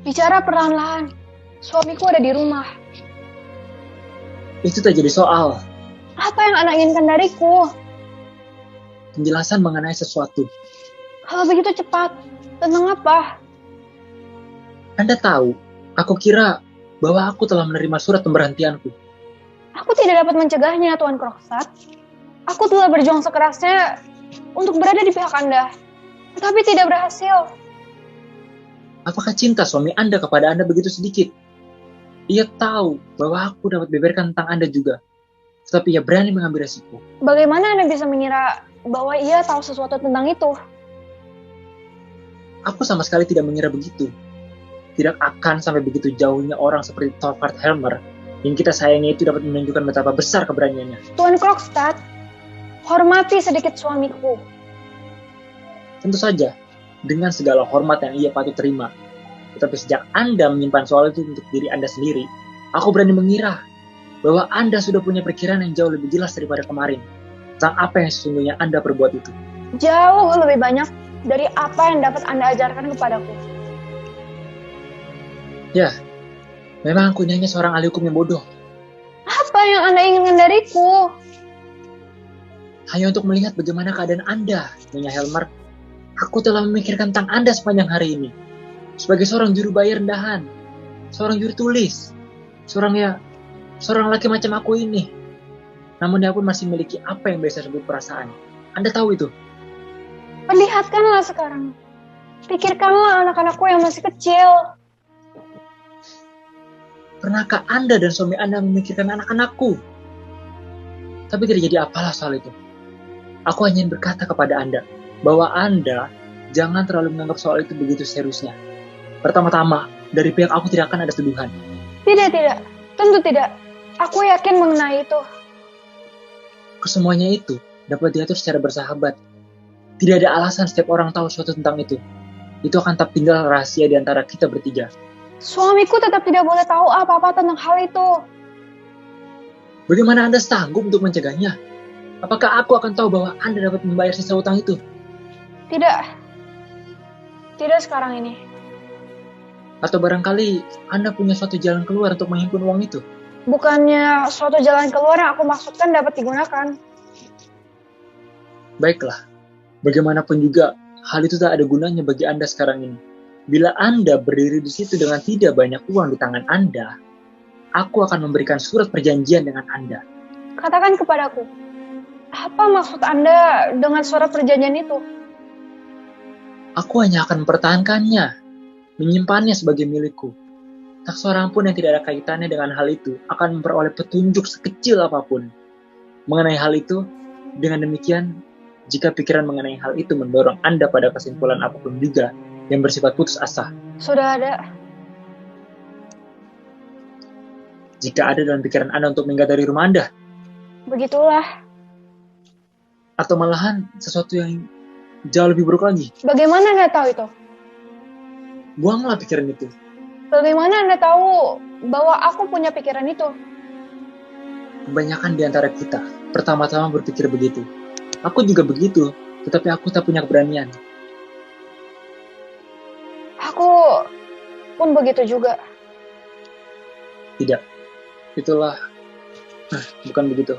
Bicara perlahan-lahan. Suamiku ada di rumah. Itu tak jadi soal. Apa yang Anda inginkan dariku? Penjelasan mengenai sesuatu. Kalau begitu cepat, tentang apa? Anda tahu, aku kira bahwa aku telah menerima surat pemberhentianku. Aku tidak dapat mencegahnya, Tuan Krogstad. Aku telah berjuang sekerasnya untuk berada di pihak Anda, tetapi tidak berhasil. Apakah cinta suami Anda kepada Anda begitu sedikit? Ia tahu bahwa aku dapat beberkan tentang Anda juga, tetapi ia berani mengambil resiko. Bagaimana Anda bisa mengira bahwa ia tahu sesuatu tentang itu? Aku sama sekali tidak mengira begitu. Tidak akan sampai begitu jauhnya orang seperti Thorvald Helmer yang kita sayangi itu dapat menunjukkan betapa besar keberaniannya. Tuan Krogstad, hormati sedikit suamiku. Tentu saja, dengan segala hormat yang ia patut terima. Tetapi sejak Anda menyimpan soal itu untuk diri Anda sendiri, aku berani mengira bahwa Anda sudah punya pikiran yang jauh lebih jelas daripada kemarin tentang apa yang sesungguhnya Anda perbuat itu. Jauh lebih banyak dari apa yang dapat Anda ajarkan kepadaku. Ya, memang aku hanya seorang ahli hukum yang bodoh. Apa yang Anda inginkan dariku? Hanya untuk melihat bagaimana keadaan Anda, Nyonya Helmer. Aku telah memikirkan tentang Anda sepanjang hari ini. Sebagai seorang juru bayar rendahan, seorang juru tulis, seorang laki macam aku ini. Namun dia pun masih memiliki apa yang biasa disebut perasaan. Anda tahu itu? Perlihatkanlah sekarang. Pikirkanlah anak-anakku yang masih kecil. Pernahkah Anda dan suami Anda memikirkan anak-anakku? Tapi tidak jadi apalah soal itu. Aku hanya ingin berkata kepada Anda bahwa Anda jangan terlalu menganggap soal itu begitu seriusnya. Pertama-tama, dari pihak aku tidak akan ada tuduhan. Tidak. Tentu tidak. Aku yakin mengenai itu. Kesemuanya itu dapat diatur secara bersahabat. Tidak ada alasan setiap orang tahu sesuatu tentang itu. Itu akan tetap tinggal rahasia di antara kita bertiga. Suamiku tetap tidak boleh tahu apa-apa tentang hal itu. Bagaimana Anda sanggup untuk mencegahnya? Apakah aku akan tahu bahwa Anda dapat membayar sisa utang itu? Tidak. Tidak sekarang ini. Atau barangkali Anda punya suatu jalan keluar untuk menghimpun uang itu? Bukannya suatu jalan keluar yang aku maksudkan dapat digunakan. Baiklah, bagaimanapun juga hal itu tak ada gunanya bagi Anda sekarang ini. Bila Anda berdiri di situ dengan tidak banyak uang di tangan Anda, aku akan memberikan surat perjanjian dengan Anda. Katakan kepadaku, apa maksud Anda dengan surat perjanjian itu? Aku hanya akan mempertahankannya, menyimpannya sebagai milikku. Tak seorang pun yang tidak ada kaitannya dengan hal itu akan memperoleh petunjuk sekecil apapun mengenai hal itu. Dengan demikian, jika pikiran mengenai hal itu mendorong Anda pada kesimpulan apapun juga yang bersifat putus asa, Sudah ada. jika ada dalam pikiran Anda untuk minggat dari rumah Anda, Begitulah. atau malahan sesuatu yang jauh lebih buruk lagi, Bagaimana Anda tahu itu? buanglah pikiran itu. Bagaimana Anda tahu bahwa aku punya pikiran itu? Kebanyakan di antara kita pertama-tama berpikir begitu. Aku juga begitu, tetapi aku tak punya keberanian. Aku pun begitu juga. Tidak, itulah, bukan begitu.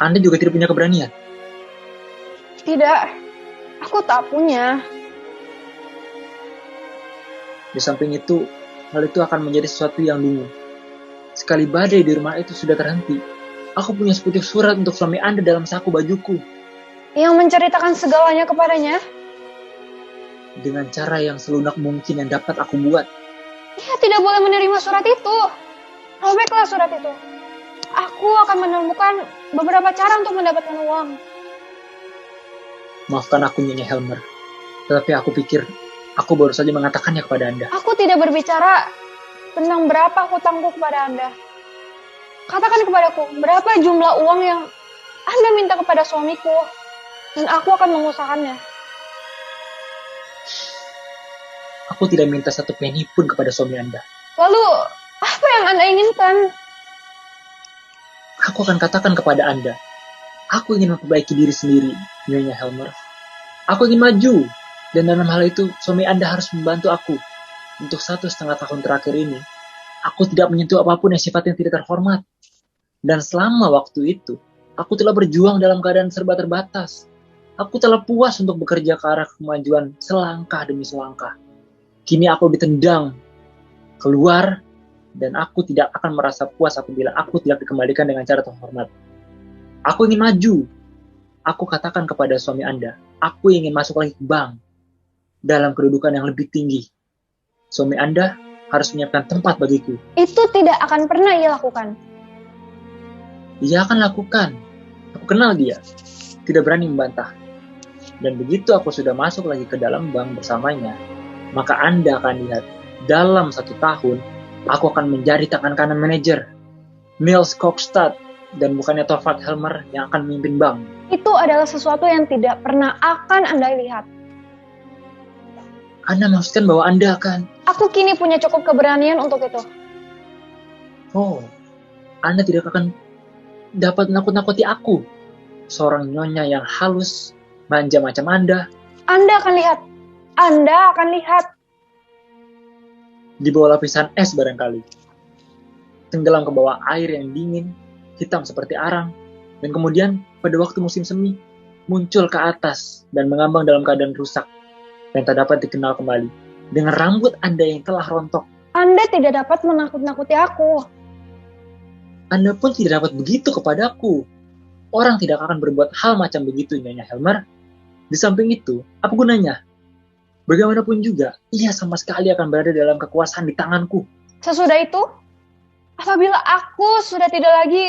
Anda juga tidak punya keberanian. Tidak, aku tak punya. Di samping itu, hal itu akan menjadi sesuatu yang dungu. Sekali badai di rumah itu sudah terhenti, aku punya sepucuk surat untuk suami Anda dalam saku bajuku. Yang menceritakan segalanya kepadanya? Dengan cara yang selunak mungkin yang dapat aku buat. Ia tidak boleh menerima surat itu. Robeklah surat itu. Aku akan menemukan beberapa cara untuk mendapatkan uang. Maafkan aku, Nyonya Helmer. Tetapi aku pikir, aku baru saja mengatakannya kepada Anda. Aku tidak berbicara tentang berapa hutangku kepada Anda. Katakan kepadaku, berapa jumlah uang yang Anda minta kepada suamiku, dan aku akan mengusahakannya. Aku tidak minta satu penny pun kepada suami Anda. Lalu, apa yang Anda inginkan? Aku akan katakan kepada Anda, aku ingin memperbaiki diri sendiri, Nyonya Helmer. Aku ingin maju, dan dalam hal itu, suami Anda harus membantu aku. Untuk 1,5 tahun terakhir ini, aku tidak menyentuh apapun yang sifatnya tidak terhormat. Dan selama waktu itu, aku telah berjuang dalam keadaan serba terbatas. Aku telah puas untuk bekerja ke arah kemajuan selangkah demi selangkah. Kini aku ditendang keluar, dan aku tidak akan merasa puas apabila aku tidak dikembalikan dengan cara terhormat. Aku ingin maju. Aku katakan kepada suami Anda, aku ingin masuk lagi ke bank dalam kedudukan yang lebih tinggi. Suami Anda harus menyiapkan tempat bagiku. Itu tidak akan pernah ia lakukan. Dia akan lakukan. Aku kenal dia. Tidak berani membantah. Dan begitu aku sudah masuk lagi ke dalam bank bersamanya, maka Anda akan lihat, dalam 1 tahun, aku akan menjadi tangan kanan manajer. Niels Kokstad, dan bukannya Torvald Helmer yang akan memimpin bank. Itu adalah sesuatu yang tidak pernah akan Anda lihat. Anda maksudkan bahwa Anda akan... Aku kini punya cukup keberanian untuk itu. Oh, Anda tidak akan dapat nakut-nakuti aku. Seorang nyonya yang halus, manja macam Anda. Anda akan lihat. Anda akan lihat. Di bawah lapisan es barangkali. Tenggelam ke bawah air yang dingin, hitam seperti arang, dan kemudian pada waktu musim semi, muncul ke atas dan mengambang dalam keadaan rusak, dan tak dapat dikenal kembali, dengan rambut Anda yang telah rontok. Anda tidak dapat menakut-nakuti aku. Anda pun tidak dapat begitu kepadaku. Orang tidak akan berbuat hal macam begitu, Nyonya Helmer. Di samping itu, apa gunanya? Bagaimanapun juga, ia sama sekali akan berada dalam kekuasaan di tanganku. Sesudah itu, apabila aku sudah tidak lagi